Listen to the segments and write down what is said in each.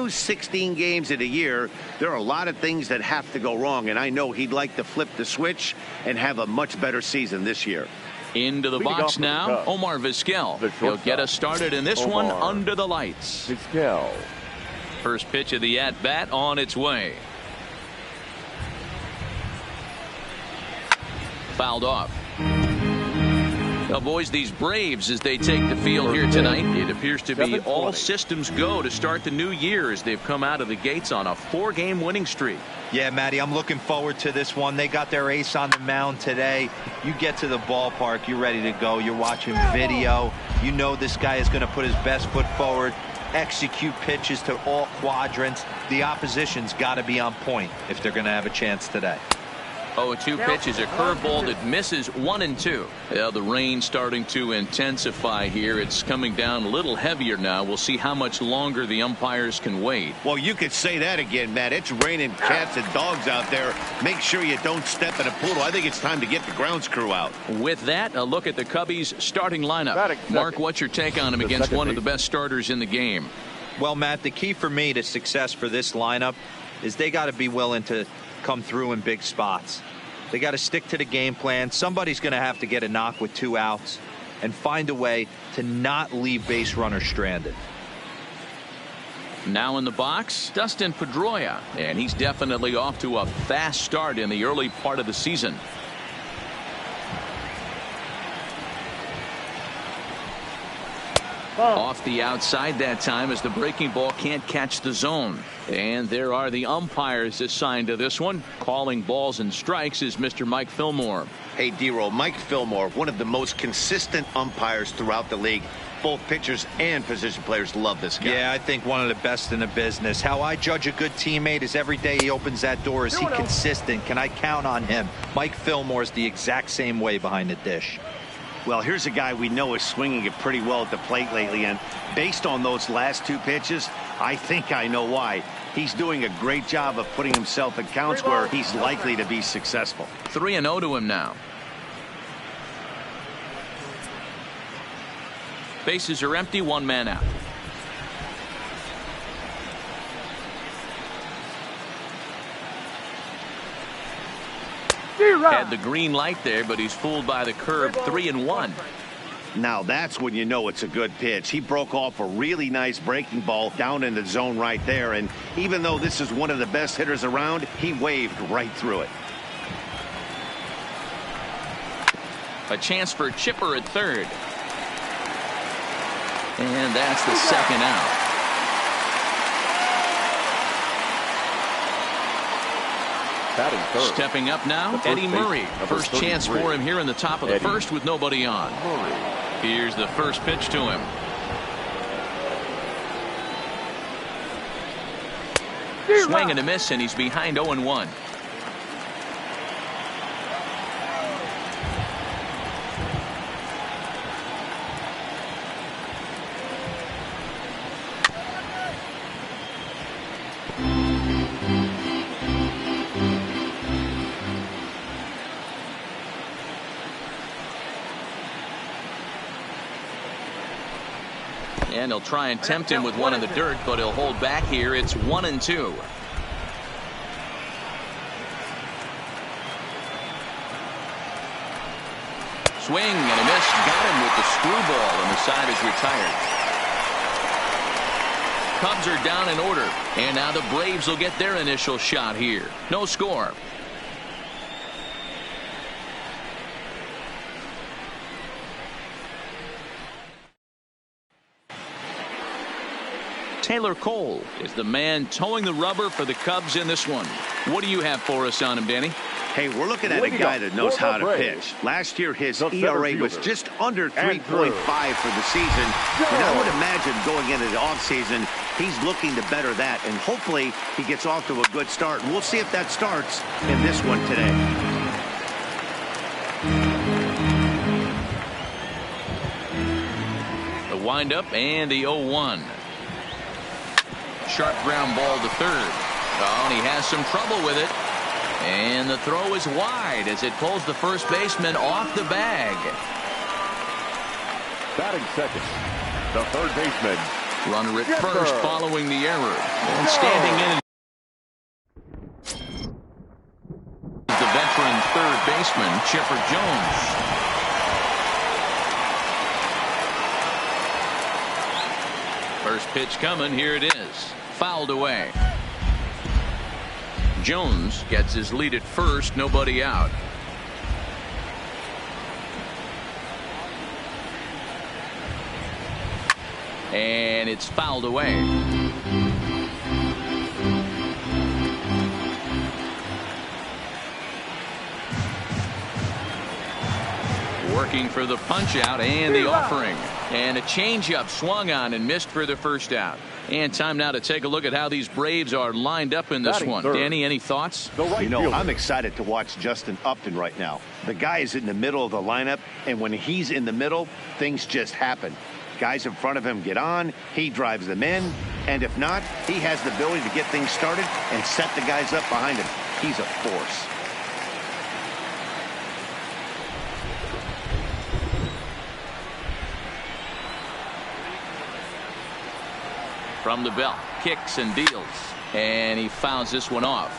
lose 16 games in a year, there are a lot of things that have to go wrong, and I know he'd like to flip the switch and have a much better season this year. Into the box now, Omar Vizquel. He'll get us started in this one under the lights. Vizquel. First pitch of the at-bat on its way. Fouled off. Now, boys, these Braves, as they take the field here tonight, it appears to be all systems go to start the new year as they've come out of the gates on a 4-game winning streak. Yeah, Matty, I'm looking forward to this one. They got their ace on the mound today. You get to the ballpark, you're ready to go. You're watching video. You know this guy is going to put his best foot forward, execute pitches to all quadrants. The opposition's got to be on point if they're going to have a chance today. 0-2 pitch is a curveball that misses 1-2. Yeah, the rain starting to intensify here. It's coming down a little heavier now. We'll see how much longer the umpires can wait. Well, you could say that again, Matt. It's raining cats and dogs out there. Make sure you don't step in a poodle. I think it's time to get the grounds crew out. With that, a look at the Cubbies starting lineup. Mark, what's your take on him against one of the best starters in the game? Well, Matt, the key for me to success for this lineup is they got to be willing to come through in big spots. They got to stick to the game plan. Somebody's going to have to get a knock with 2 outs and find a way to not leave base runners stranded. Now in the box, Dustin Pedroia, and he's definitely off to a fast start in the early part of the season. Off the outside that time as the breaking ball can't catch the zone. And there are the umpires assigned to this one. Calling balls and strikes is Mr. Mike Fillmore. Hey, D-Roll, Mike Fillmore, one of the most consistent umpires throughout the league. Both pitchers and position players love this guy. Yeah, I think one of the best in the business. How I judge a good teammate is every day he opens that door. Is he consistent? Can I count on him? Mike Fillmore is the exact same way behind the dish. Well, here's a guy we know is swinging it pretty well at the plate lately, and based on those last 2 pitches, I think I know why. He's doing a great job of putting himself in counts where he's likely to be successful. 3-0 to him now. Bases are empty, 1 man out. Had the green light there, but he's fooled by the curve. 3-1. Now that's when you know it's a good pitch. He broke off a really nice breaking ball down in the zone right there, and even though this is one of the best hitters around, he waved right through it. A chance for a chipper at third. And that's the second out. Stepping up now, Eddie Murray. First chance for him here in the top of the first with nobody on. Here's the first pitch to him. Swing and a miss, and he's behind 0-1. And he'll try and tempt him with one in the dirt, but he'll hold back here. It's 1-2. Swing and a miss. Got him with the screwball, and the side is retired. Cubs are down in order, and now the Braves will get their initial shot here. No score. Taylor Cole is the man towing the rubber for the Cubs in this one. What do you have for us on him, Danny? Hey, we're looking at a guy that knows how to pitch. Last year, his ERA was just under 3.5 for the season. And I would imagine going into the offseason, he's looking to better that. And hopefully, he gets off to a good start. And we'll see if that starts in this one today. The windup and the 0-1. Sharp ground ball to third. Oh, and he has some trouble with it. And the throw is wide as it pulls the first baseman off the bag. Batting second, the third baseman, Runner at first following the error. And standing in the veteran third baseman, Chipper Jones. First pitch coming. Here it is. Fouled away. Jones gets his lead at first. Nobody out. And it's fouled away. Working for the punch out and the offering. And a changeup swung on and missed for the first out. And time now to take a look at how these Braves are lined up in this one. Danny, any thoughts? You know, I'm excited to watch Justin Upton right now. The guy is in the middle of the lineup, and when he's in the middle, things just happen. Guys in front of him get on, he drives them in, and if not, he has the ability to get things started and set the guys up behind him. He's a force. From the belt, kicks and deals, and he fouls this one off.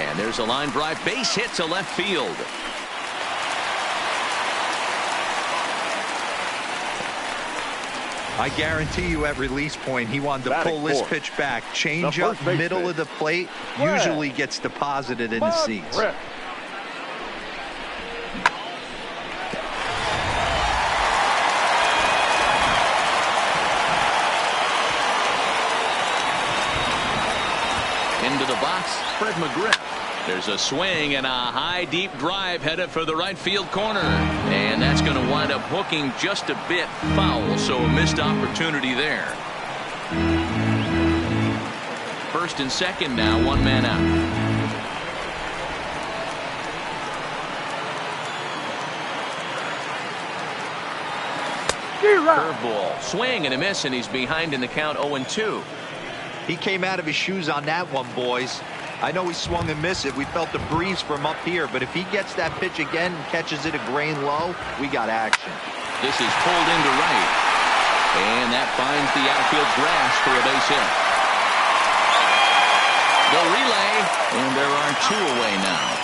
And there's a line drive, base hit to left field. I guarantee you at release point he wanted to pull this pitch back. Change up middle of the plate usually gets deposited in the seats. Into the box, Fred McGriff. There's a swing and a high deep drive headed for the right field corner, and that's going to wind up hooking just a bit foul, so a missed opportunity there. First and second now, one man out. Curveball, swing and a miss, and he's behind in the count 0-2. He came out of his shoes on that one, boys. I know he swung and missed it. We felt the breeze from up here, but if he gets that pitch again and catches it a grain low, we got action. This is pulled into right, and that finds the outfield grass for a base hit. The relay, and there are two away now.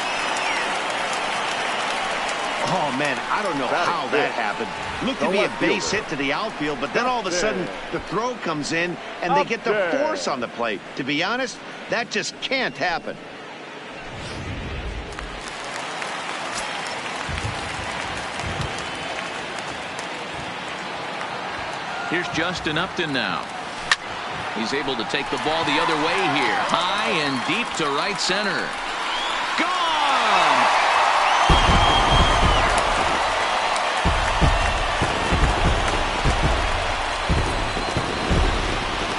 Oh, man, I don't know how that happened. Looked to be a base hit to the outfield, but then all of a sudden the throw comes in and they get the force on the plate. To be honest, that just can't happen. Here's Justin Upton now. He's able to take the ball the other way here. High and deep to right center. Gone!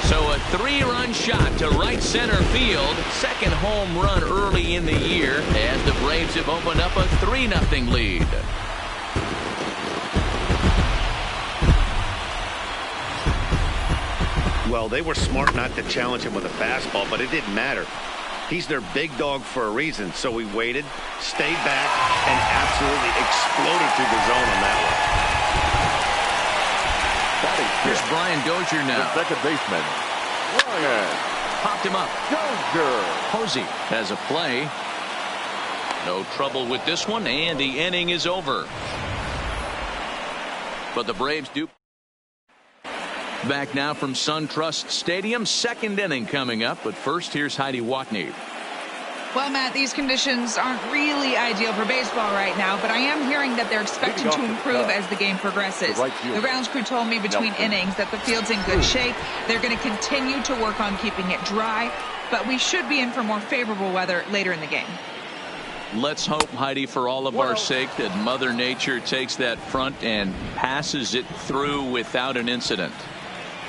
So a three-run shot to right center field. Second home run early in the year as the Braves have opened up a 3-0 lead. Well, they were smart not to challenge him with a fastball, but it didn't matter. He's their big dog for a reason, so he waited, stayed back, and absolutely exploded through the zone on that one. Here's Brian Dozier now. The second baseman. Popped him up. Posey has a play. No trouble with this one, and the inning is over. But the Braves do. Back now from SunTrust Stadium. Second inning coming up, but first here's Heidi Watney. Well, Matt, these conditions aren't really ideal for baseball right now, but I am hearing that they're expected to improve as the game progresses. The grounds crew told me between innings that the field's in good shape. They're going to continue to work on keeping it dry, but we should be in for more favorable weather later in the game. Let's hope, Heidi, for all of our sake, that Mother Nature takes that front and passes it through without an incident.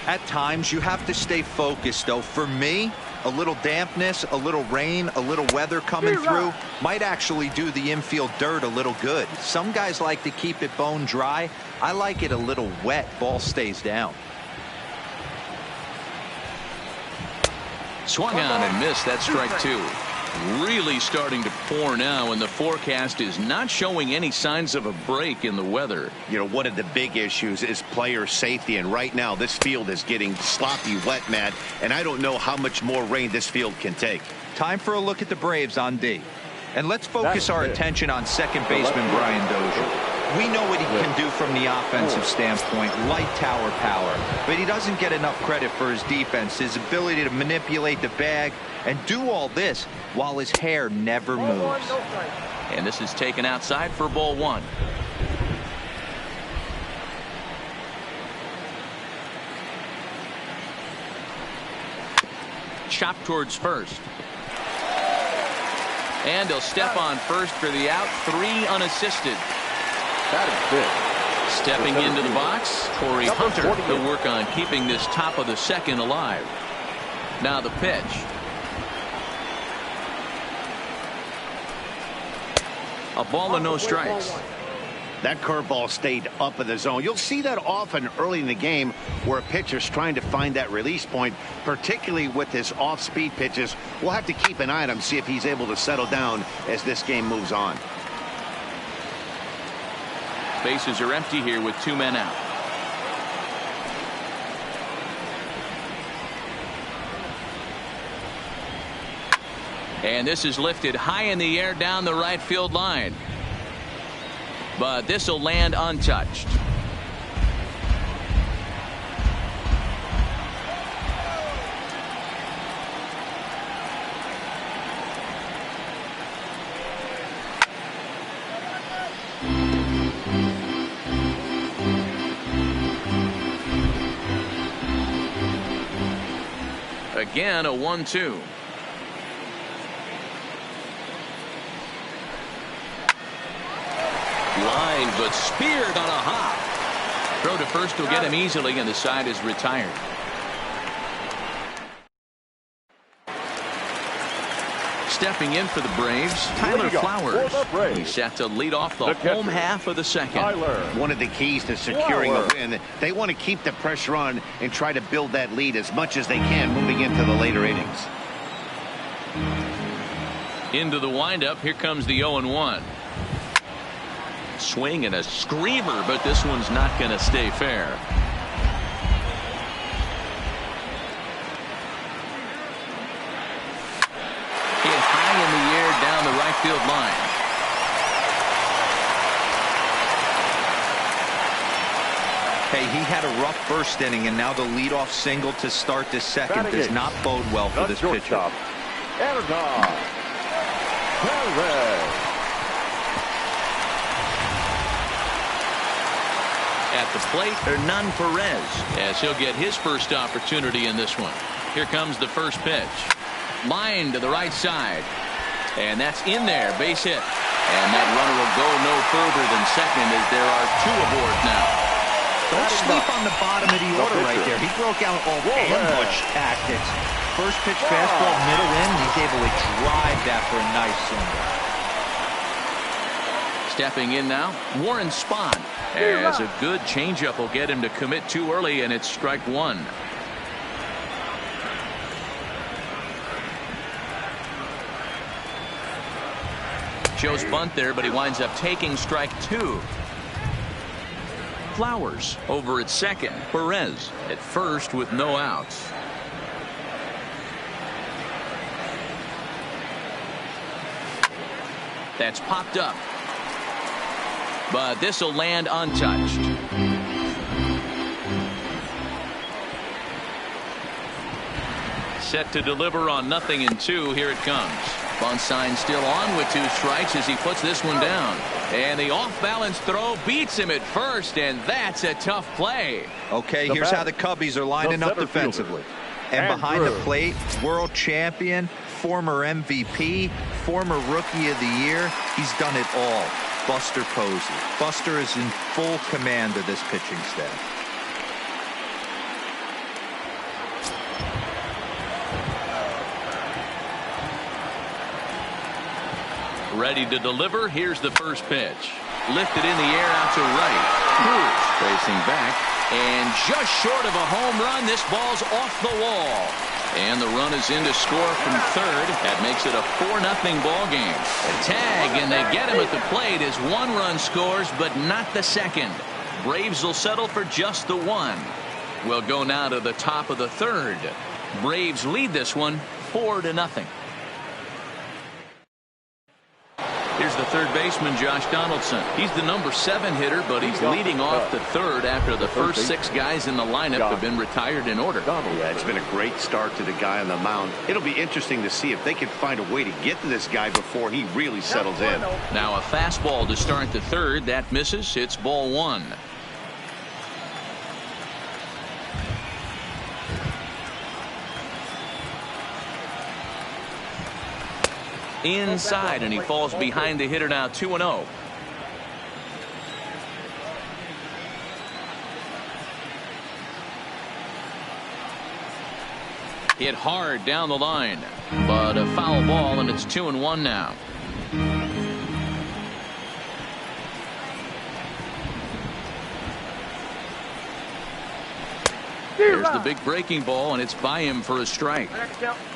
At times, you have to stay focused, though. For me, a little dampness, a little rain, a little weather coming through might actually do the infield dirt a little good. Some guys like to keep it bone dry. I like it a little wet. Ball stays down. Swung on and missed. That's strike 2. Really starting to pour now, and the forecast is not showing any signs of a break in the weather. You know, one of the big issues is player safety, and right now this field is getting sloppy wet, Matt, and I don't know how much more rain this field can take. Time for a look at the Braves on D. And let's focus our attention on second baseman Brian Dozier. We know what he can do from the offensive standpoint, light tower power, but he doesn't get enough credit for his defense, his ability to manipulate the bag and do all this while his hair never moves. And this is taken outside for ball 1. Chopped towards first. And he'll step on first for the out. 3 unassisted. Stepping into the box, Corey Hunter. He'll work on keeping this top of the second alive. Now the pitch. A ball and no strikes. That curveball stayed up in the zone. You'll see that often early in the game where a pitcher's trying to find that release point, particularly with his off-speed pitches. We'll have to keep an eye on him, see if he's able to settle down as this game moves on. Bases are empty here with 2 men out. And this is lifted high in the air down the right field line. But this will land untouched. Again, a 1-2. Line, but speared on a hop. Throw to first will get him easily, and the side is retired. Stepping in for the Braves, Tyler Flowers. He's set to lead off the home half of the second. One of the keys to securing a win, they want to keep the pressure on and try to build that lead as much as they can moving into the later innings. Into the windup, here comes the 0-1. Swing and a screamer, but this one's not going to stay fair. Hit high in the air down the right field line. Hey, he had a rough first inning, and now the leadoff single to start this second does not bode well for this pitcher. At the plate, Hernan Perez, as he'll get his first opportunity in this one. Here comes the first pitch. Line to the right side. And that's in there, base hit. And that runner will go no further than second as there are 2 aboard now. Don't sleep on the bottom of the order right there. He broke out all ambush tactics. First pitch fastball, middle in. He's able to drive that for a nice single. Stepping in now, Warren Spahn. As a good changeup will get him to commit too early, and it's strike 1. Shows bunt there, but he winds up taking strike 2. Flowers over at second. Perez at first with no outs. That's popped up. But this will land untouched. Set to deliver on 0-2. Here it comes. Bunt sign still on with 2 strikes as he puts this one down. And the off-balance throw beats him at first, and that's a tough play. Okay, here's how the Cubbies are lining up defensively. And behind the plate, world champion, former MVP, former Rookie of the Year. He's done it all. Buster Posey. Buster is in full command of this pitching staff. Ready to deliver. Here's the first pitch. Lifted in the air out to right. Cruz racing back. And just short of a home run, this ball's off the wall. And the run is in to score from third. That makes it a 4-0 ball game. A tag, and they get him at the plate as one run scores, but not the second. Braves will settle for just the one. We'll go now to the top of the third. Braves lead this one 4-0. Here's the third baseman, Josh Donaldson. He's the number 7 hitter, but he's leading off the third after the first 6 guys in the lineup have been retired in order. Yeah, it's been a great start to the guy on the mound. It'll be interesting to see if they can find a way to get to this guy before he really settles in. Now a fastball to start the third. That misses. It's ball 1. Inside, and he falls behind the hitter now. 2-0. Hit hard down the line, but a foul ball, and it's 2-1 now. There's the big breaking ball, and it's by him for a strike.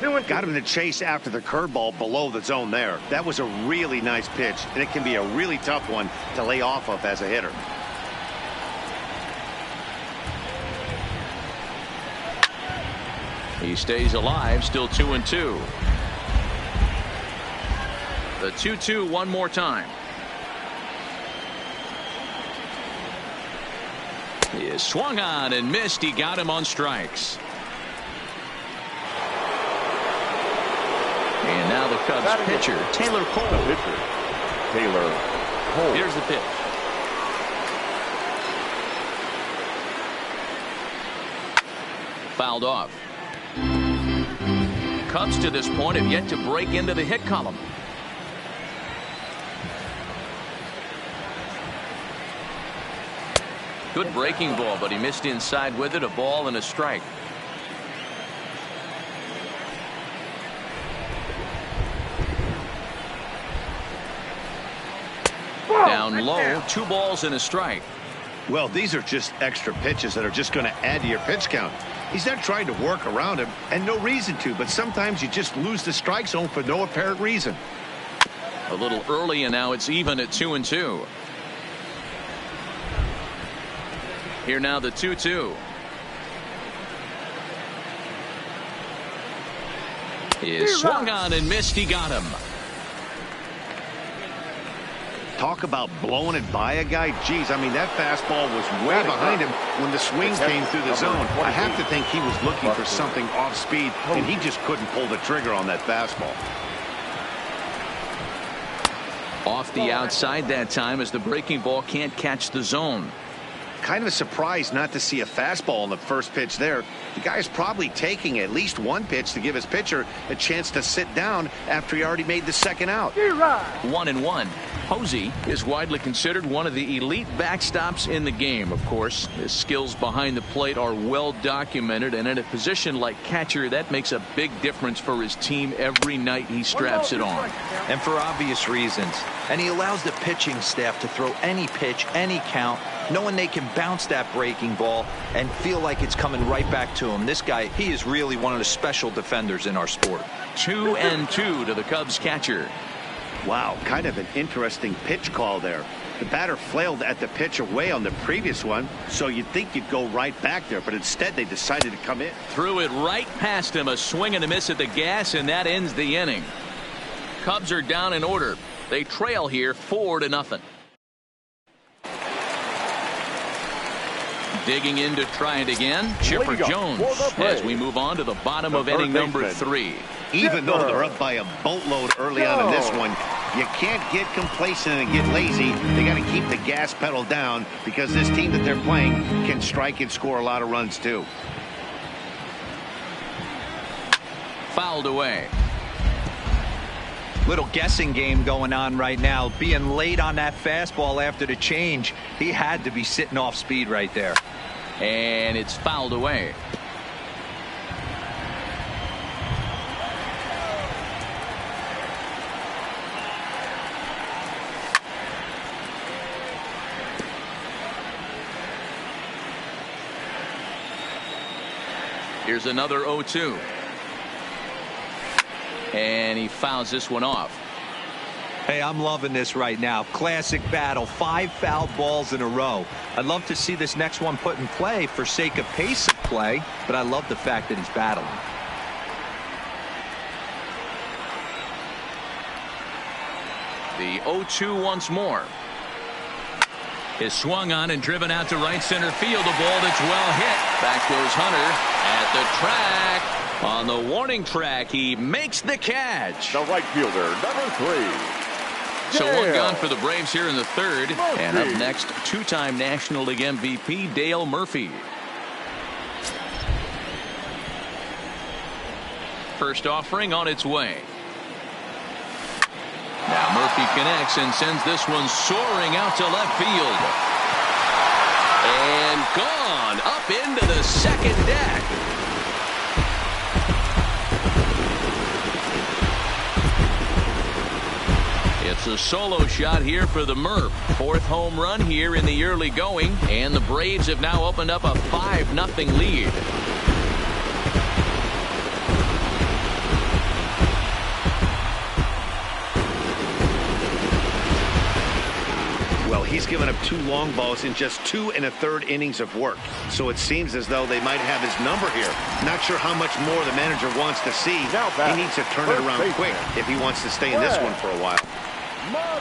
Got him to chase after the curveball below the zone there. That was a really nice pitch, and it can be a really tough one to lay off of as a hitter. He stays alive, still 2-2. The 2-2 one more time. He is swung on and missed. He got him on strikes. And now the Cubs pitcher, Taylor Cole. Here's the pitch. Fouled off. Cubs to this point have yet to break into the hit column. Good breaking ball, but he missed inside with it. A ball and a strike. Down low, 2 balls and a strike. Well, these are just extra pitches that are just going to add to your pitch count. He's not trying to work around him, and no reason to, but sometimes you just lose the strike zone for no apparent reason. A little early, and now it's even at 2-2. Here now the 2-2. He is swung on and missed. He got him. Talk about blowing it by a guy. Geez, I mean, that fastball was way behind him when the swing came through the zone. I have to think he was looking for something off speed, and he just couldn't pull the trigger on that fastball. Off the outside that time as the breaking ball can't catch the zone. Kind of a surprise not to see a fastball on the first pitch there. The guy's probably taking at least one pitch to give his pitcher a chance to sit down after he already made the second out. 1-1. Posey is widely considered one of the elite backstops in the game. Of course, his skills behind the plate are well documented, and in a position like catcher, that makes a big difference for his team every night he straps it on. And for obvious reasons. And he allows the pitching staff to throw any pitch, any count, knowing they can bounce that breaking ball and feel like it's coming right back to him. This guy, he is really one of the special defenders in our sport. 2-2 to the Cubs catcher. Wow, kind of an interesting pitch call there. The batter flailed at the pitch away on the previous one, so you'd think you'd go right back there, but instead they decided to come in. Threw it right past him, a swing and a miss at the gas, and that ends the inning. Cubs are down in order. They trail here 4-0. Digging in to try it again, Chipper Jones, as we move on to the bottom of inning number 3. Even though they're up by a boatload early on in this one, you can't get complacent and get lazy. They got to keep the gas pedal down because this team that they're playing can strike and score a lot of runs too. Fouled away. Little guessing game going on right now. Being late on that fastball after the change, he had to be sitting off speed right there. And it's fouled away. Here's another 0-2. And he fouls this one off. Hey, I'm loving this right now. Classic battle. 5 foul balls in a row. I'd love to see this next one put in play for sake of pace of play, but I love the fact that he's battling. The 0-2 once more. Is swung on and driven out to right center field. A ball that's well hit. Back goes Hunter at the track. On the warning track, he makes the catch. The right fielder, number 3. So one gone for the Braves here in the third. Murphy. And up next, 2-time National League MVP Dale Murphy. First offering on its way. Now Murphy connects and sends this one soaring out to left field. And gone up into the second deck. It's a solo shot here for the Murph. 4th home run here in the early going. And the Braves have now opened up a 5-0 lead. Well, he's given up 2 long balls in just 2 1/3 innings of work. So it seems as though they might have his number here. Not sure how much more the manager wants to see. He needs to turn it around quick if he wants to stay in this one for a while.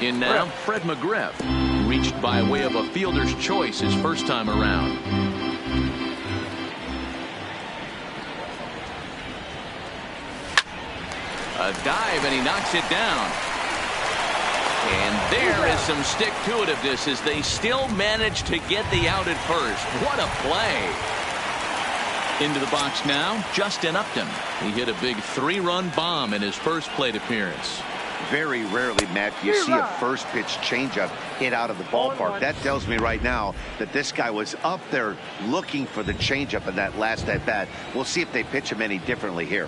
In now, Fred McGriff, reached by way of a fielder's choice his first time around. A dive, and he knocks it down. And there is some stick-to-itiveness as they still manage to get the out at first. What a play. Into the box now, Justin Upton. He hit a big 3-run bomb in his first plate appearance. Very rarely, Matt, do you see a first pitch changeup hit out of the ballpark. That tells me right now that this guy was up there looking for the changeup in that last at bat. We'll see if they pitch him any differently here.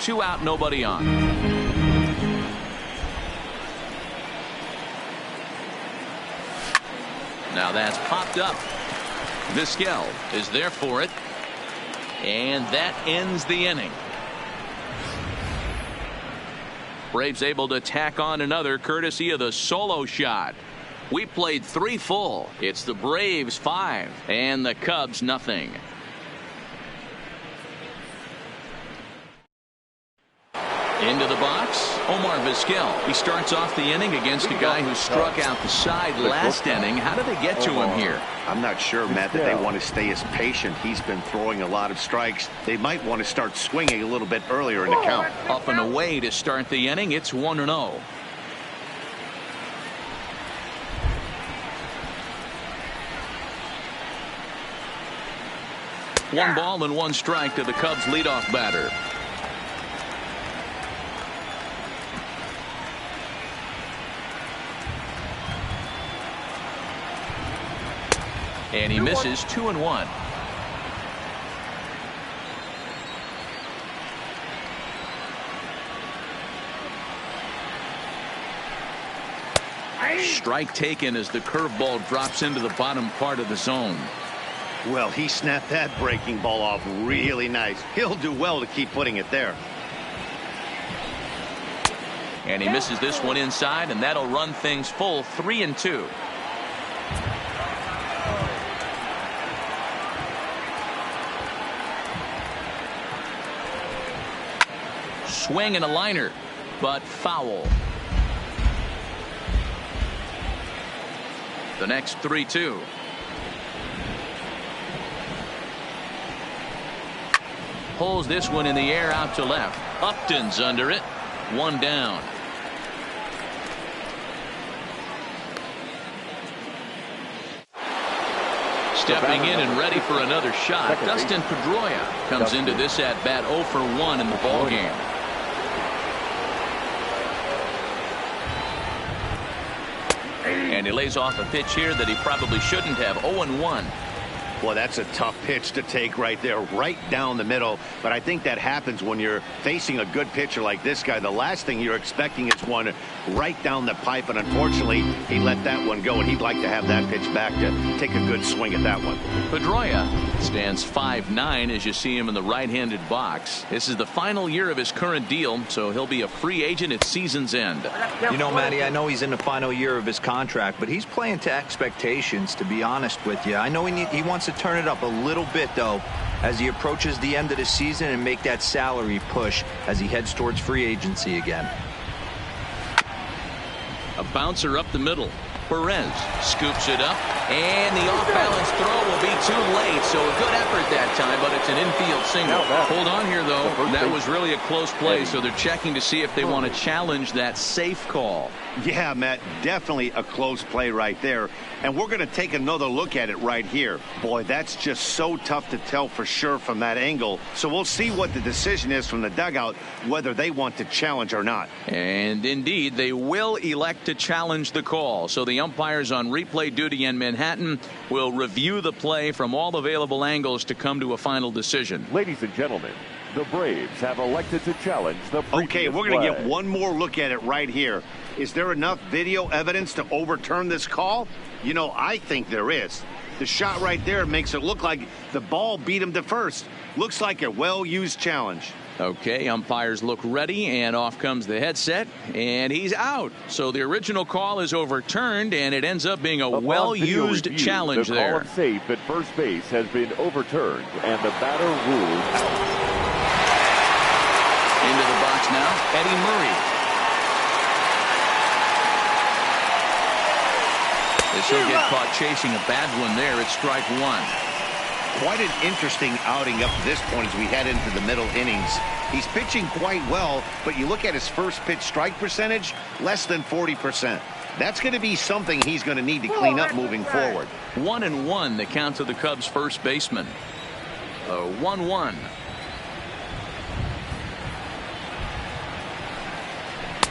Two out, nobody on. Now that's popped up. Vizquel is there for it. And that ends the inning. Braves able to tack on another courtesy of the solo shot. We played 3 full. It's the Braves 5 and the Cubs nothing. Into the box, Omar Vizquel. He starts off the inning against a guy who struck out the side last inning. How did they get to him here? I'm not sure, Matt, that they want to stay as patient. He's been throwing a lot of strikes. They might want to start swinging a little bit earlier in the count. Up and away to start the inning. It's 1-0. One ball and 1 strike to the Cubs leadoff batter. And he misses 2-1. Strike taken as the curveball drops into the bottom part of the zone. Well, he snapped that breaking ball off really nice. He'll do well to keep putting it there. And he misses this one inside, and that'll run things full 3-2. Swing and a liner, but foul. The next 3-2. Pulls this one in the air out to left. Upton's under it. 1 down. Stepping in and ready for another shot. Dustin Pedroia comes into this at bat 0 for 1 in the ball game. And he lays off a pitch here that he probably shouldn't have. 0-1. Well, that's a tough pitch to take right there, right down the middle. But I think that happens when you're facing a good pitcher like this guy. The last thing you're expecting is one right down the pipe, and unfortunately, he let that one go, and he'd like to have that pitch back to take a good swing at that one. Pedroia stands 5'9" as you see him in the right-handed box. This is the final year of his current deal, so he'll be a free agent at season's end. You know, Matty, I know he's in the final year of his contract, but he's playing to expectations, to be honest with you. I know he wants to turn it up a little bit, though, as he approaches the end of the season and make that salary push as he heads towards free agency again. A bouncer up the middle. Perez scoops it up, and the off-balance throw will be too late, so a good effort that time, but it's an infield single. Hold on here, though. That was really a close play, so they're checking to see if they want to challenge that safe call. Yeah, Matt, definitely a close play right there. And we're going to take another look at it right here. Boy, that's just so tough to tell for sure from that angle. So we'll see what the decision is from the dugout, whether they want to challenge or not. And indeed, they will elect to challenge the call. So the umpires on replay duty in Manhattan will review the play from all available angles to come to a final decision. Ladies and gentlemen, the Braves have elected to challenge the previous Okay, we're going to play. get one more look at it right here. Is there enough video evidence to overturn this call? You know, I think there is. The shot right there makes it look like the ball beat him to first. Looks like a well-used challenge. Okay, umpires look ready, and off comes the headset, and he's out. So the original call is overturned, and it ends up being a well-used challenge there. The call of safe at first base has been overturned, and the batter ruled out. Into the box now, Eddie Murray. As he'll get caught chasing a bad one there at strike one. Quite an interesting outing up to this point as we head into the middle innings. He's pitching quite well, but you look at his first pitch strike percentage, less than 40%. That's going to be something he's going to need to clean up moving forward. 1-1 the count to the Cubs first baseman. 1-1.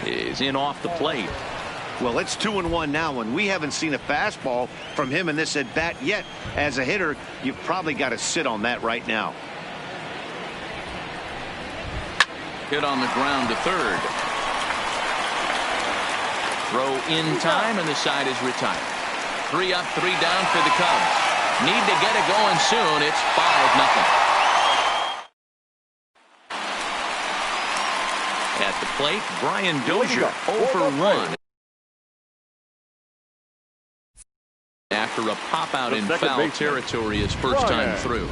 Is in off the plate. Well, it's 2-1 now, and we haven't seen a fastball from him in this at bat yet. As a hitter, you've probably got to sit on that right now. Hit on the ground to third. Throw in time, and the side is retired. 3 up, 3 down for the Cubs. Need to get it going soon. It's 5-0. At the plate, Brian Dozier 0 for 1. After a pop-out in foul territory his first time through.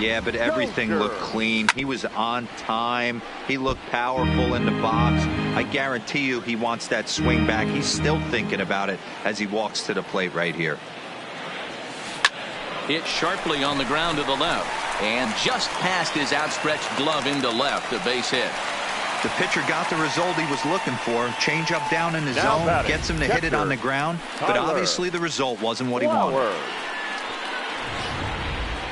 Yeah, but everything looked clean. He was on time. He looked powerful in the box. I guarantee you he wants that swing back. He's still thinking about it as he walks to the plate right here. Hit sharply on the ground to the left. And just past his outstretched glove into left, a base hit. The pitcher got the result he was looking for. Change up down in the zone, gets him to hit it on the ground, but obviously the result wasn't what he wanted.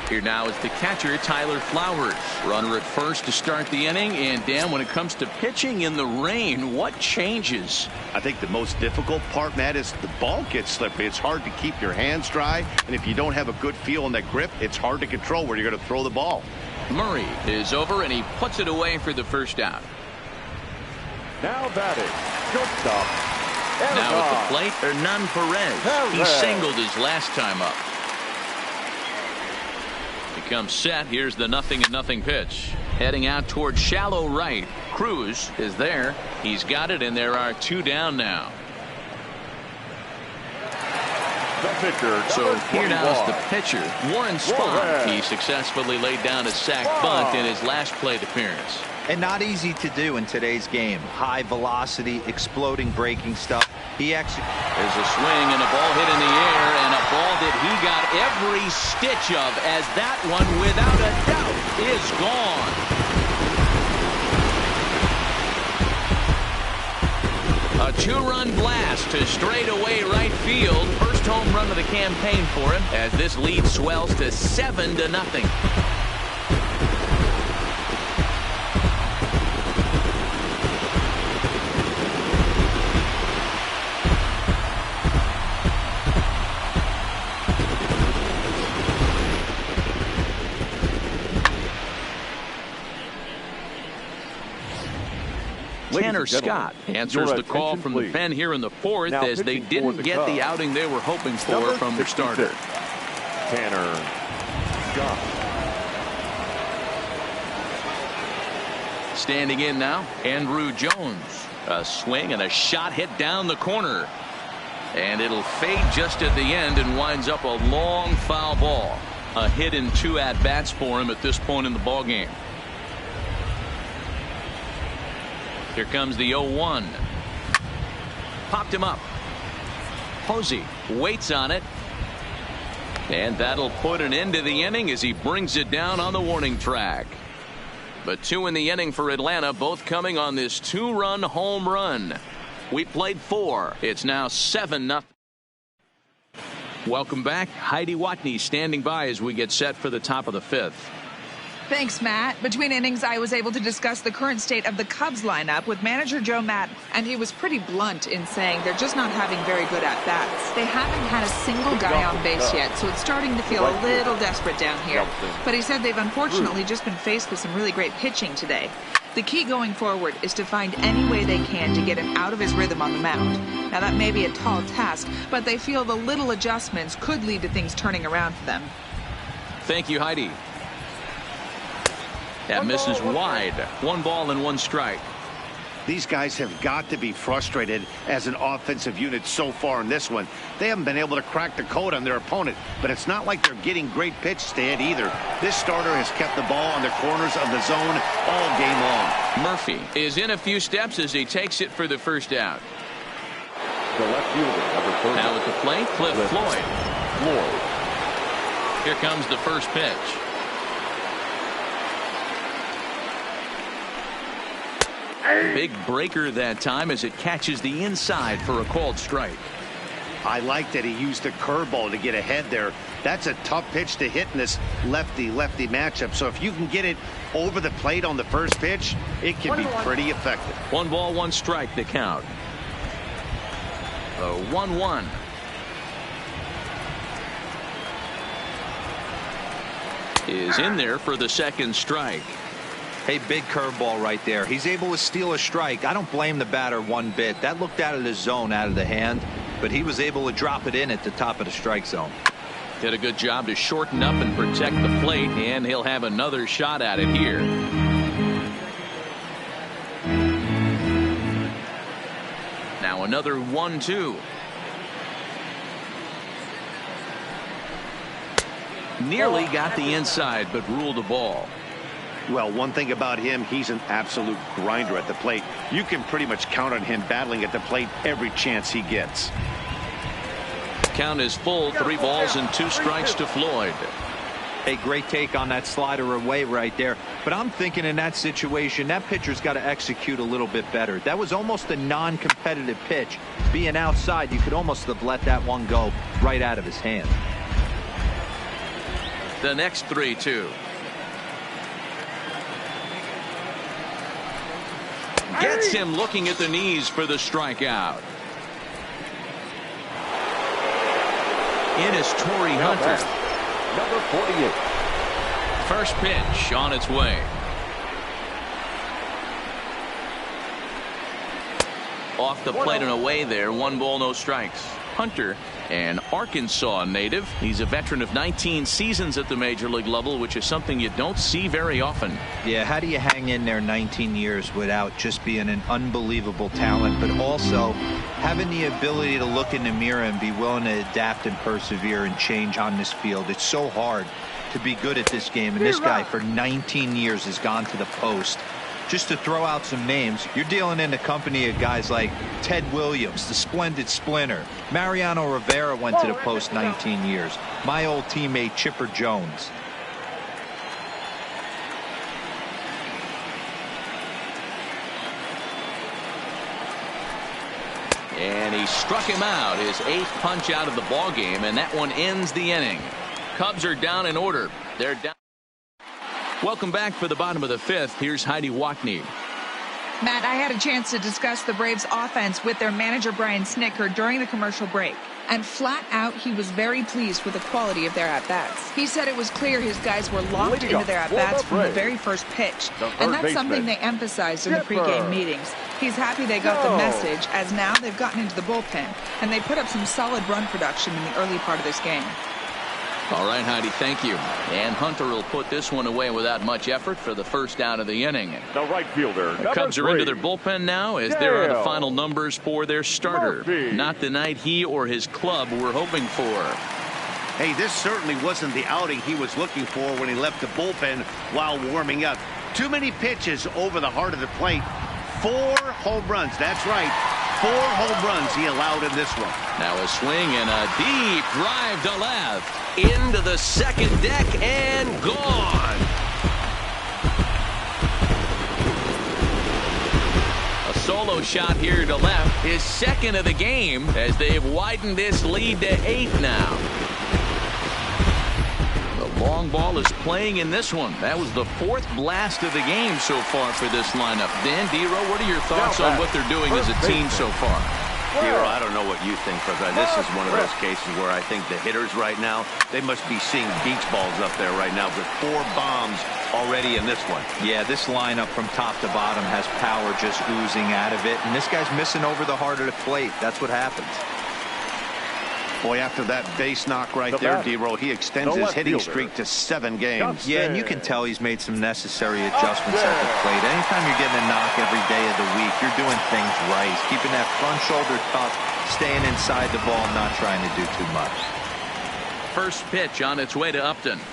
Here now is the catcher, Tyler Flowers. Runner at first to start the inning, and Dan, when it comes to pitching in the rain, what changes? I think the most difficult part, Matt, is the ball gets slippery. It's hard to keep your hands dry, and if you don't have a good feel on that grip, it's hard to control where you're going to throw the ball. Murray is over, and he puts it away for the first out. Now batting, shortstop. Now at the plate, Hernan Perez. He singled his last time up. Becomes set. Here's the 0-0 pitch. Heading out towards shallow right. Cruz is there. He's got it, and there are 2 down now. So here now is the pitcher, Warren Spahn. He successfully laid down a sac bunt in his last plate appearance. And not easy to do in today's game. High velocity, exploding breaking stuff. He actually. There's a swing and a ball hit in the air, and a ball that he got every stitch of, as that one, without a doubt, is gone. A 2-run blast to straightaway right field. First home run of the campaign for him, as this lead swells to 7-0. Tanner Scott answers the call from the pen here in the fourth as they didn't get the outing they were hoping for from their starter. Tanner Scott. Standing in now, Andrew Jones. A swing and a shot hit down the corner. And it'll fade just at the end and winds up a long foul ball. A hit in 2 at-bats for him at this point in the ball game. Here comes the 0-1. Popped him up. Posey waits on it. And that'll put an end to the inning as he brings it down on the warning track. But 2 in the inning for Atlanta, both coming on this 2-run home run. We played 4. It's now 7-0. Welcome back. Heidi Watney standing by as we get set for the top of the 5th. Thanks, Matt. Between innings, I was able to discuss the current state of the Cubs lineup with manager Joe Matt, and he was pretty blunt in saying they're just not having very good at-bats. They haven't had a single guy on base yet, so it's starting to feel a little desperate down here. But he said they've unfortunately just been faced with some really great pitching today. The key going forward is to find any way they can to get him out of his rhythm on the mound. Now, that may be a tall task, but they feel the little adjustments could lead to things turning around for them. Thank you, Heidi. That misses wide. 1 ball and 1 strike. These guys have got to be frustrated as an offensive unit so far in this one. They haven't been able to crack the code on their opponent, but it's not like they're getting great pitches to hit either. This starter has kept the ball on the corners of the zone all game long. Murphy is in a few steps as he takes it for the first out. The left fielder, number 30. Now at the plate, Cliff Floyd. Here comes the first pitch. Big breaker that time as it catches the inside for a called strike. I like that he used the curveball to get ahead there. That's a tough pitch to hit in this lefty-lefty matchup. So if you can get it over the plate on the first pitch, it can be pretty effective. 1 ball, 1 strike to count. A 1-1. Is in there for the second strike. Hey, big curveball right there. He's able to steal a strike. I don't blame the batter one bit. That looked out of the zone, out of the hand, but he was able to drop it in at the top of the strike zone. Did a good job to shorten up and protect the plate, and he'll have another shot at it here. Now another 1-2. Nearly got the inside, but ruled the ball. Well, one thing about him, he's an absolute grinder at the plate. You can pretty much count on him battling at the plate every chance he gets. Count is full. 3 balls and 2 strikes to Floyd. A great take on that slider away right there. But I'm thinking in that situation, that pitcher's got to execute a little bit better. That was almost a non-competitive pitch. Being outside, you could almost have let that one go right out of his hand. The next 3-2. Gets him looking at the knees for the strikeout. In is Torrey Hunter. Number 48. First pitch on its way. Off the plate and away there. 1 ball, no strikes. Hunter, an Arkansas native. He's a veteran of 19 seasons at the major league level, which is something you don't see very often. Yeah, how do you hang in there 19 years without just being an unbelievable talent, but also having the ability to look in the mirror and be willing to adapt and persevere and change on this field? It's so hard to be good at this game, and this guy for 19 years has gone to the post. Just to throw out some names, you're dealing in the company of guys like Ted Williams, the splendid splinter. Mariano Rivera went to the post 19 years. My old teammate Chipper Jones. And he struck him out, his 8th punch out of the ball game, and that one ends the inning. Cubs are down in order. They're down. Welcome back for the bottom of the 5th. Here's Heidi Watney. Matt, I had a chance to discuss the Braves offense with their manager Brian Snitker during the commercial break. And flat out, he was very pleased with the quality of their at-bats. He said it was clear his guys were locked into their at-bats from the very first pitch. And that's something they emphasized in the pregame meetings. He's happy they got the message, as now they've gotten into the bullpen, and they put up some solid run production in the early part of this game. All right, Heidi, thank you. And Hunter will put this one away without much effort for the first out of the inning. The right fielder. The Cubs are into their bullpen now as there are the final numbers for their starter. Not the night he or his club were hoping for. Hey, this certainly wasn't the outing he was looking for when he left the bullpen while warming up. Too many pitches over the heart of the plate. 4 home runs. That's right. 4 home runs he allowed in this one. Now a swing and a deep drive to left. Into the second deck and gone. A solo shot here to left. His second of the game as they've widened this lead to 8 now. The long ball is playing in this one. That was the 4th blast of the game so far for this lineup. Dan, Dero, what are your thoughts on what they're doing as a team so far? Dero, I don't know what you think, but this is one of those cases where I think the hitters right now, they must be seeing beach balls up there right now with 4 bombs already in this one. Yeah, this lineup from top to bottom has power just oozing out of it, and this guy's missing over the heart of the plate. That's what happens. Boy, after that base knock right there, Dero, he extends his hitting streak to 7 games. Yeah, and you can tell he's made some necessary adjustments at the plate. Anytime you're getting a knock every day of the week, you're doing things right. He's keeping that front shoulder tough, staying inside the ball, not trying to do too much. First pitch on its way to Upton.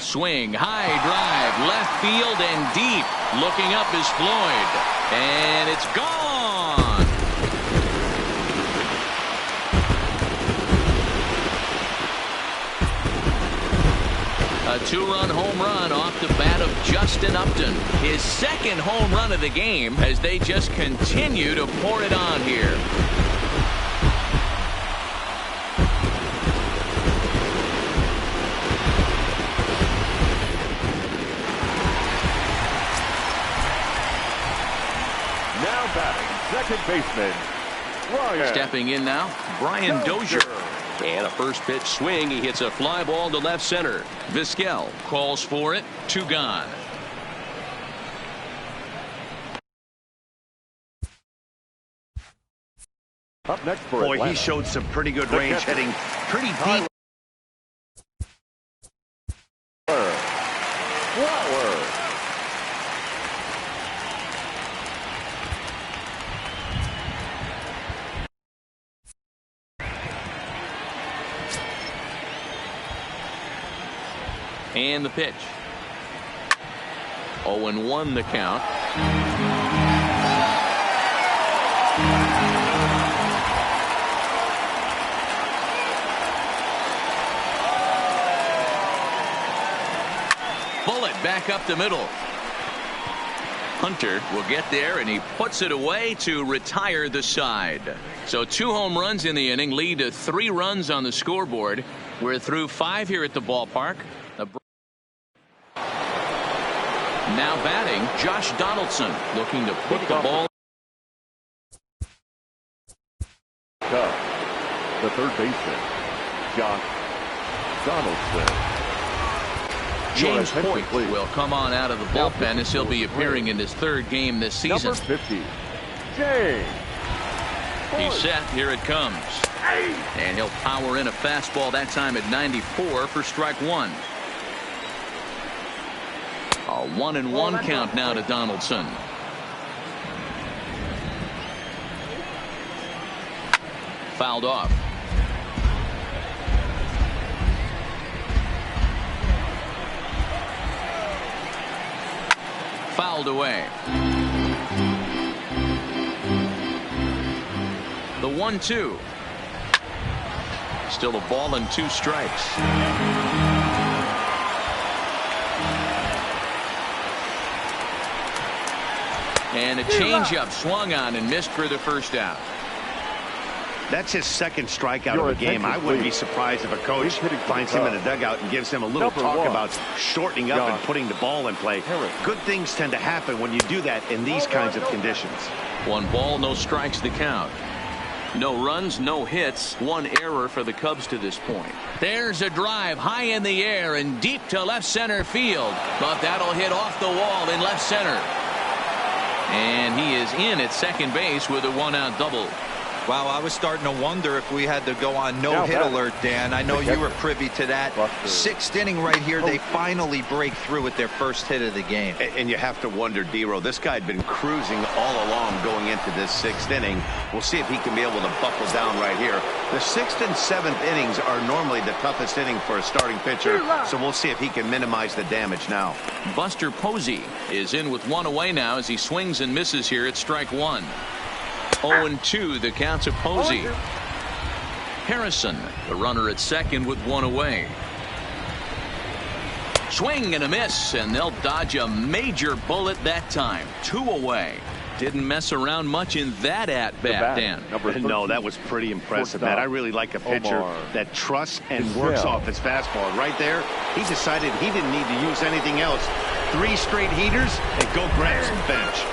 Swing, high drive, left field and deep. Looking up is Floyd. And it's gone. A 2-run home run off the bat of Justin Upton. His second home run of the game as they just continue to pour it on here. Now batting, second baseman, Ryan. Stepping in now, Brian Dozier. And a first pitch swing. He hits a fly ball to left center. Vizquel calls for it. 2 gone. Up next for Boy, Atlanta. he showed some pretty good range, hitting pretty deep. And the pitch. 0-1 the count. Bullet back up the middle. Hunter will get there, and he puts it away to retire the side. So 2 home runs in the inning lead to 3 runs on the scoreboard. We're through 5 here at the ballpark. Now batting, Josh Donaldson, looking to put the ball. The third baseman, Josh Donaldson. James Hoyt will come on out of the bullpen as he'll be appearing in his 3rd game this season. Number 50, James. He's set. Here it comes. And he'll power in a fastball that time at 94 for strike 1. A 1-1 count now to Donaldson. Fouled off. Fouled away. The 1-2. Still a ball and 2 strikes. And a changeup swung on and missed for the first out. That's his 2nd strikeout of the game. I wouldn't be surprised if a coach finds him in a dugout and gives him a little talk about shortening up and putting the ball in play. Good things tend to happen when you do that in these kinds of conditions. 1 ball, no strikes the count. No runs, no hits, one error for the Cubs to this point. There's a drive high in the air and deep to left center field, but that'll hit off the wall in left center. And he is in at second base with a one-out double. Wow, I was starting to wonder if we had to go on no-hit alert, Dan. I know you were privy to that. Sixth inning right here, they finally break through with their first hit of the game. And you have to wonder, D-Row, this guy had been cruising all along going into this sixth inning. We'll see if he can be able to buckle down right here. The sixth and seventh innings are normally the toughest inning for a starting pitcher, so we'll see if he can minimize the damage now. Buster Posey is in with one away now as he swings and misses here at strike one. 0-2 the count to Posey. Harrison, the runner at second with one away. Swing and a miss, and they'll dodge a major bullet that time. 2 away. Didn't mess around much in that at-bat, Dan. No, that was pretty impressive, man. I really like a pitcher that trusts and works off his fastball. Right there, he decided he didn't need to use anything else. 3 straight heaters and go grab some bench.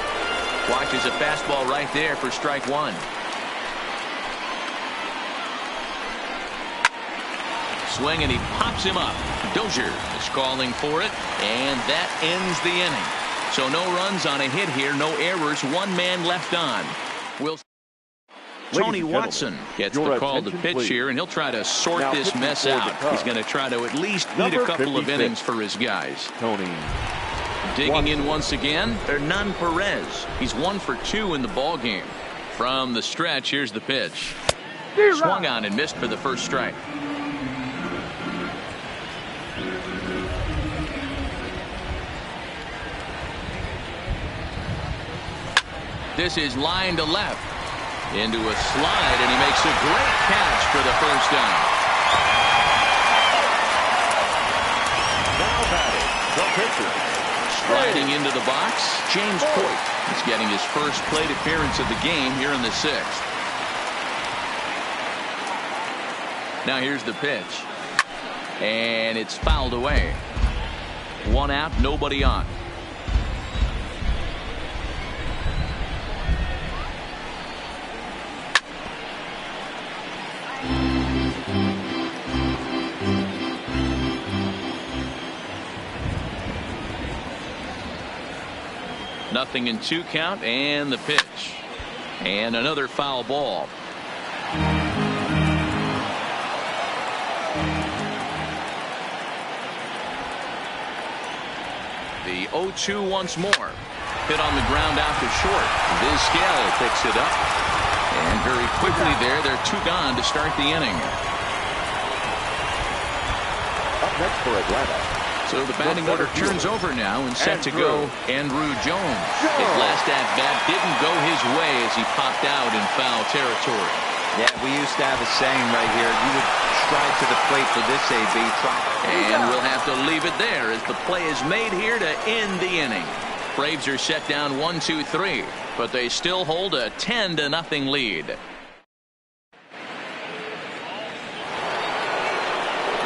Watches a fastball right there for strike one. Swing and he pops him up. Dozier is calling for it, and that ends the inning. So no runs on a hit here, no errors, 1 man left on. Tony Watson gets the call to pitch here, and he'll try to sort this mess out. He's going to try to at least eat a couple of innings for his guys. Tony. Digging in once again, Hernan Perez. He's 1 for 2 in the ball game. From the stretch, here's the pitch. Swung on and missed for the first strike. This is line to left. Into a slide, and he makes a great catch for the first down. Now batting, the pitcher. Sliding into the box, James Coit. He's getting his first plate appearance of the game here in the 6th. Now here's the pitch. And it's fouled away. 1 out, nobody on. Nothing in 2 count, and the pitch. And another foul ball. The 0-2 once more. Hit on the ground out to short. Vizquel picks it up. And very quickly they're 2 gone to start the inning. Up next for Atlanta. So the batting order turns over now, and set to go Andrew Jones. His last at-bat didn't go his way as he popped out in foul territory. Yeah, we used to have a saying right here. You would stride to the plate for this, AB. And we'll have to leave it there as the play is made here to end the inning. Braves are set down 1-2-3, but they still hold a 10-0 lead.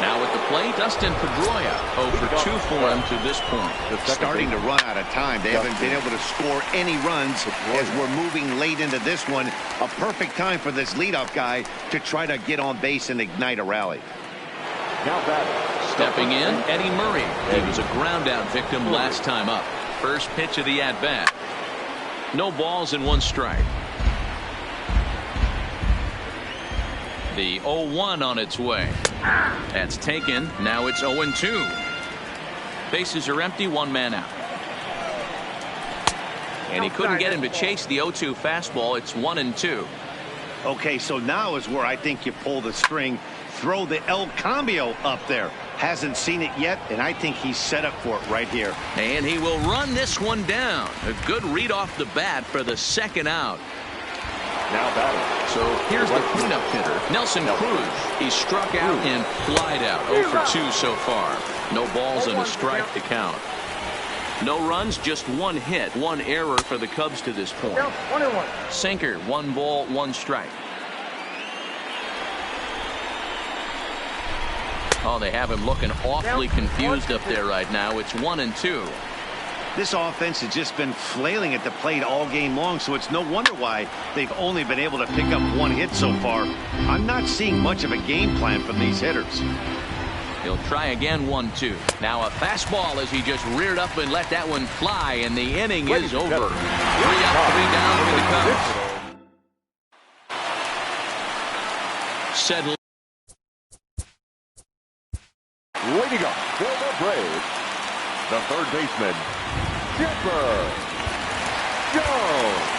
Now at the plate, Dustin Pedroia, 0 for 2 for him to this point. Starting to run out of time. They haven't been able to score any runs as we're moving late into this one. A perfect time for this leadoff guy to try to get on base and ignite a rally. Now batting. Stepping in, Eddie Murray. He was a ground-out victim last time up. First pitch of the at-bat. No balls and 1 strike. The 0-1 on its way. That's taken. Now it's 0-2. Bases are empty, 1 man out. And he couldn't get him to chase the 0-2 fastball. It's 1-2. Okay, so now is where I think you pull the string. Throw the El Cambio up there. Hasn't seen it yet, and I think he's set up for it right here. And he will run this one down. A good read off the bat for the 2nd out. Now batting. So here's the cleanup hitter, Nelson Cruz. He struck out and flied out. 0 for 2 so far. No balls and a strike to count. No runs, just 1 hit, 1 error for the Cubs to this point. 1-1. Sinker, 1 ball, 1 strike. Oh, they have him looking awfully confused up there right now. It's 1-2. This offense has just been flailing at the plate all game long, so it's no wonder why they've only been able to pick up one hit so far. I'm not seeing much of a game plan from these hitters. He'll try again, 1-2. Now a fastball as he just reared up and let that one fly, and the inning is over. 3 up, 3 down for the Cubs. Settle. Leading up for the Braves, the third baseman, Chipper Jones.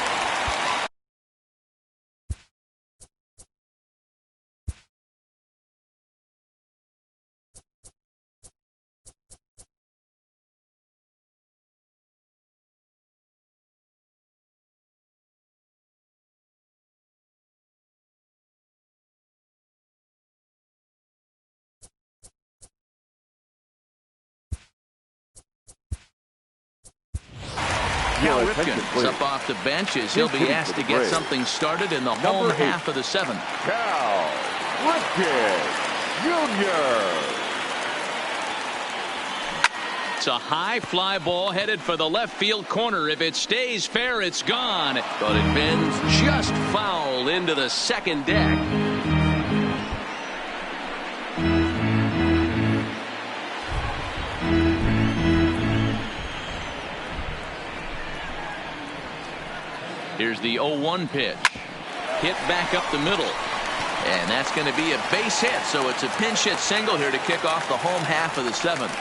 Cal Ripken's up off the bench as he'll be asked to get something started in the home half of the 7th. Cal Ripken Jr. It's a high fly ball headed for the left field corner. If it stays fair, it's gone. But it bends just foul into the second deck. Here's the 0-1 pitch. Hit back up the middle. And that's going to be a base hit, so it's a pinch hit single here to kick off the home half of the 7th.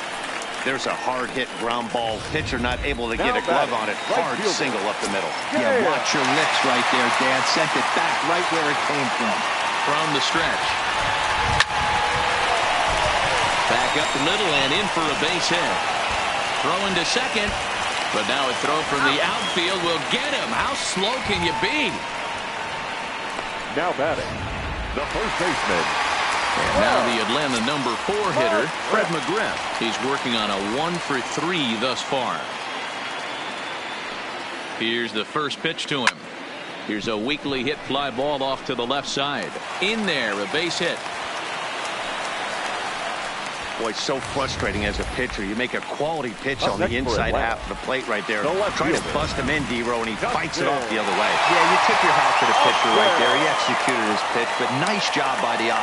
There's a hard hit ground ball. Pitcher not able to get a glove on it. Hard single up the middle. Yeah, watch your lips right there, Dad. Sent it back right where it came from. From the stretch. Back up the middle and in for a base hit. Throwing to second. But now a throw from the outfield will get him. How slow can you be? Now batting, the first baseman. And now the Atlanta number 4 hitter, Fred McGriff. He's working on a 1-for-3 thus far. Here's the first pitch to him. Here's a weakly hit fly ball off to the left side. In there, a base hit. Boy, it's so frustrating as a pitcher. You make a quality pitch on the inside half of the plate right there. Trying to bust him in, D-Row, and he fights it off the other way. Yeah, you tip your hat to the pitcher right there. He executed his pitch, but nice job by the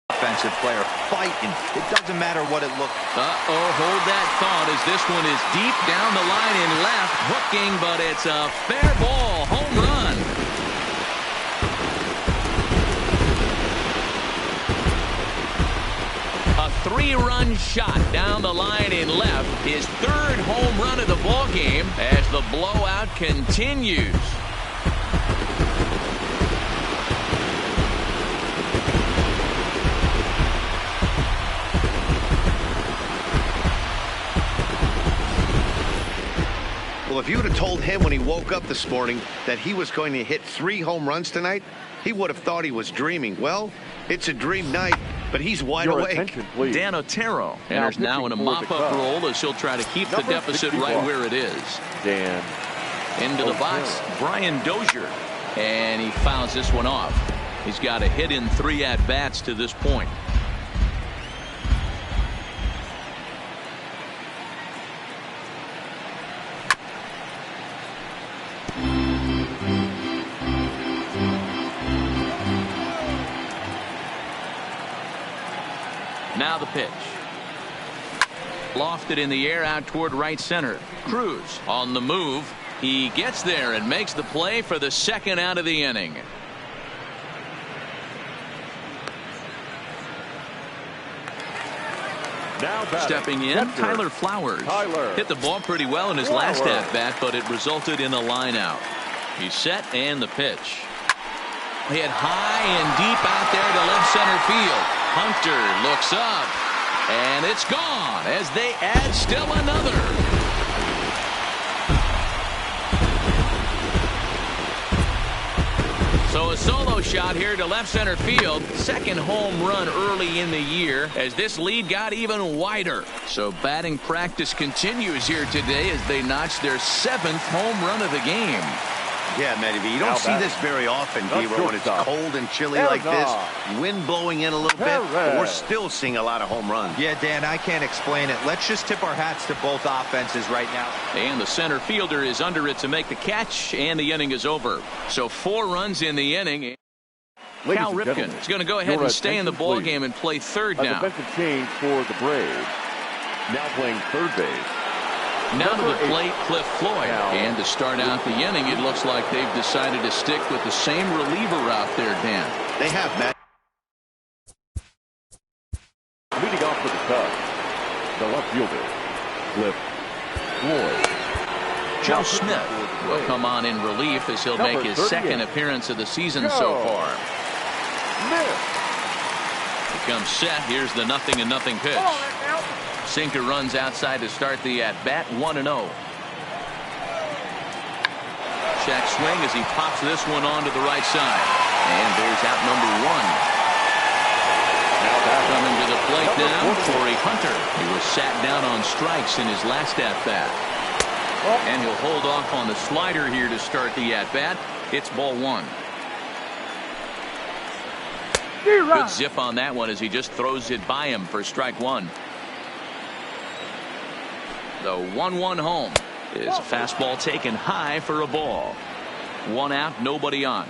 offensive player fighting. It doesn't matter what it looks. Hold that thought as this one is deep down the line in left. Hooking, but it's a fair ball. Home run. A 3-run shot down the line in left. His 3rd home run of the ball game as the blowout continues. Well, if you would have told him when he woke up this morning that he was going to hit 3 home runs tonight, he would have thought he was dreaming. Well, it's a dream night, but he's wide awake. Dan Otero enters now in a mop-up role as he'll try to keep the deficit right where it is. Dan into the box, Brian Dozier, and he fouls this one off. He's got a hit in 3 at-bats to this point. Now the pitch. Lofted in the air out toward right center. Cruz on the move. He gets there and makes the play for the 2nd out of the inning. Now stepping in, Tyler Flowers. Hit the ball pretty well in his last at-bat, but it resulted in a line out. He's set and the pitch. Hit high and deep out there to left center field. Hunter looks up, and it's gone as they add still another. So a solo shot here to left center field. 2nd home run early in the year as this lead got even wider. So batting practice continues here today as they notch their 7th home run of the game. Yeah, Matty V, you don't see this very often, D-Row, when it's cold and chilly like this. Wind blowing in a little bit, but we're still seeing a lot of home runs. Yeah, Dan, I can't explain it. Let's just tip our hats to both offenses right now. And the center fielder is under it to make the catch, and the inning is over. So 4 runs in the inning. Cal Ripken is going to go ahead and stay in the ball game and play third now. A defensive change for the Braves. Now playing third base. Now to the plate, Cliff Floyd. And to start out the inning, it looks like they've decided to stick with the same reliever out there, Dan. They have, Matt. Leading off for the Cubs, the left fielder, Cliff Floyd. Joe Smith will come on in relief as he'll make his second appearance of the season so far. He comes set. Here's the 0-0 pitch. Sinker runs outside to start the at-bat, 1-0. Check swing as he pops this one onto the right side. And there's out number 1. Coming to the plate now, Corey Hunter. He was sat down on strikes in his last at-bat. And he'll hold off on the slider here to start the at-bat. It's ball 1. Good zip on that one as he just throws it by him for strike 1. The 1-1 home is a fastball taken high for a ball. 1 out, nobody on.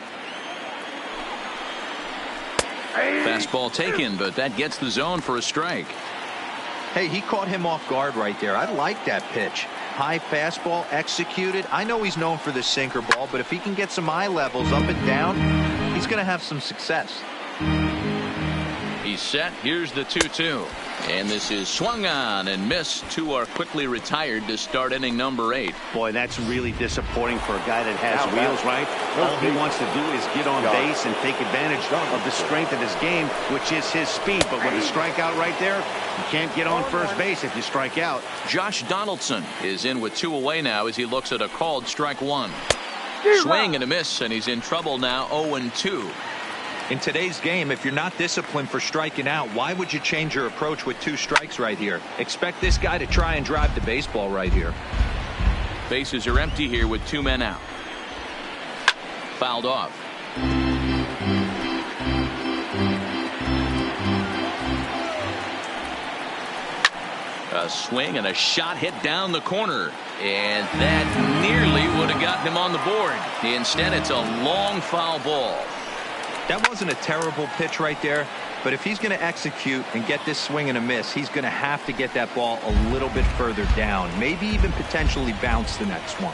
Fastball taken, but that gets the zone for a strike. Hey, he caught him off guard right there. I like that pitch. High fastball executed. I know he's known for the sinker ball, but if he can get some eye levels up and down, he's going to have some success. He's set. Here's the 2-2. And this is swung on and missed. 2 are quickly retired to start inning number 8. Boy, that's really disappointing for a guy that has wheels, right? All he wants to do is get on base and take advantage of the strength of his game, which is his speed. But with a strikeout right there, you can't get on first base if you strike out. Josh Donaldson is in with 2 away now as he looks at a called strike 1. Swing and a miss, and he's in trouble now, 0-2. In today's game, if you're not disciplined for striking out, why would you change your approach with 2 strikes right here? Expect this guy to try and drive the baseball right here. Bases are empty here with 2 men out. Fouled off. A swing and a shot hit down the corner. And that nearly would have gotten him on the board. Instead, it's a long foul ball. That wasn't a terrible pitch right there, but if he's going to execute and get this swing and a miss, he's going to have to get that ball a little bit further down, maybe even potentially bounce the next one.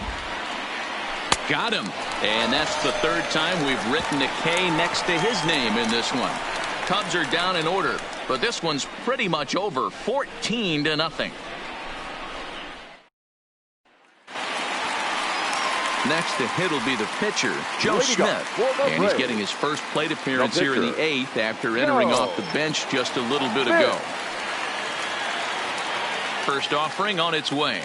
Got him. And that's the 3rd time we've written a K next to his name in this one. Cubs are down in order, but this one's pretty much over, 14-0. Next to hit will be the pitcher, Joe Smith. And he's getting his first plate appearance here in the 8th after entering off the bench just a little bit ago. First offering on its way.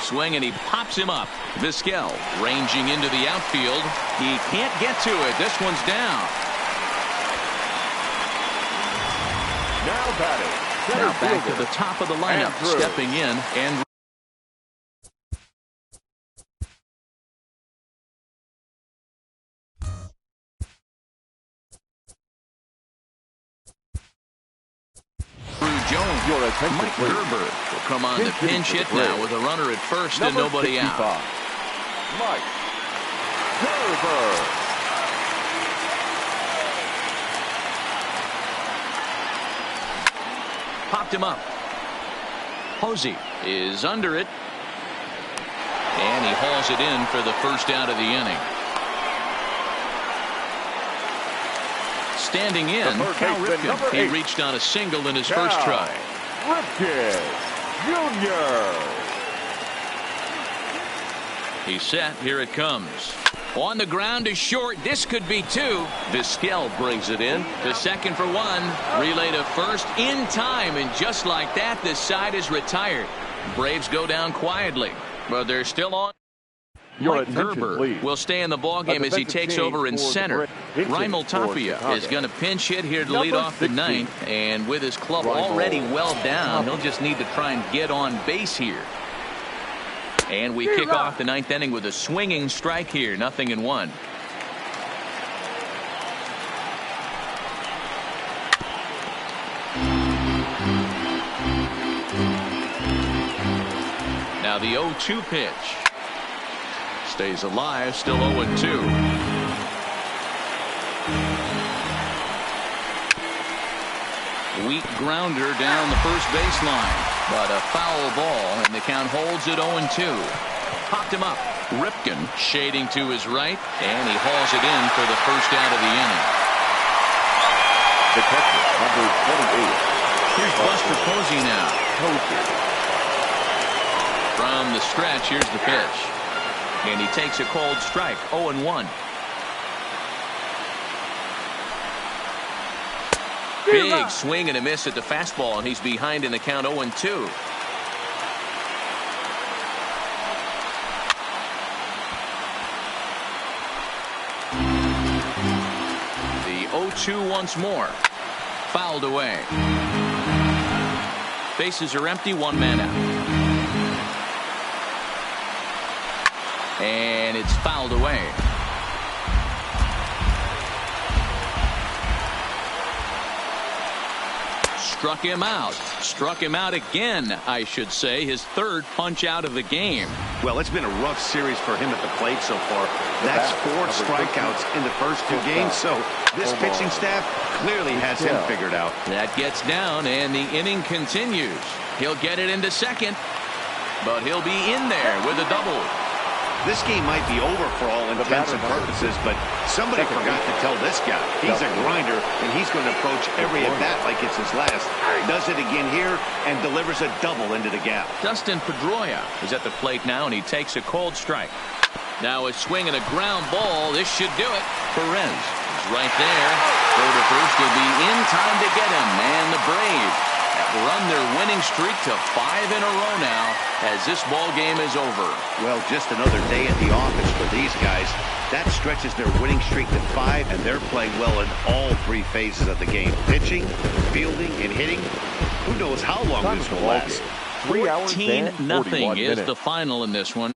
Swing and he pops him up. Vizquel ranging into the outfield. He can't get to it. This one's down. Now batting. Now back to the top of the lineup, stepping in and Mike Gerber will come on the pinch hit now with a runner at first and nobody out. Mike Gerber. Popped him up. Posey is under it. And he hauls it in for the first out of the inning. Standing in, Cal Ripken. He reached on a single in his first try. Ripken Jr. He's set. Here it comes. On the ground is short. This could be 2. Vizquel brings it in to second for 1. Relay to first in time. And just like that, this side is retired. Braves go down quietly, but they're still on. Mike Gerber will stay in the ballgame as he takes over in center. Raimel Tapia is going to pinch hit here to lead off the 9th. And with his club already well down, he'll just need to try and get on base here. And we kick off the ninth inning with a swinging strike here. 0-1. Now the 0-2 pitch. Stays alive, still 0-2. Weak grounder down the first baseline, but a foul ball, and the count holds at 0-2. Popped him up. Ripken shading to his right, and he hauls it in for the first out of the inning. The catcher, number 28. Here's Buster Posey now. From the stretch, here's the pitch. And he takes a cold strike, 0-1. Big swing and a miss at the fastball, and he's behind in the count 0-2. The 0-2 once more. Fouled away. Bases are empty, one man out. And it's fouled away. Struck him out. Struck him out again, I should say. His third punch out of the game. Well, it's been a rough series for him at the plate so far. That's 4 strikeouts in the first 2 games, so this pitching staff clearly has him figured out. That gets down, and the inning continues. He'll get it into second, but he'll be in there with a double. This game might be over for all intents and purposes, but somebody forgot to tell this guy. He's a grinder, and he's going to approach every at-bat like it's his last. Does it again here and delivers a double into the gap. Dustin Pedroia is at the plate now, and he takes a cold strike. Now a swing and a ground ball. This should do it. Perez is right there. Throw to first will be in time to get him. And the Braves have run their winning streak to 5 in a row now as this ball game is over. Well, just another day at the office for these guys. That stretches their winning streak to 5, and they're playing well in all 3 phases of the game. Pitching, fielding, and hitting. Who knows how long this will last. 14-0 is the final in this one.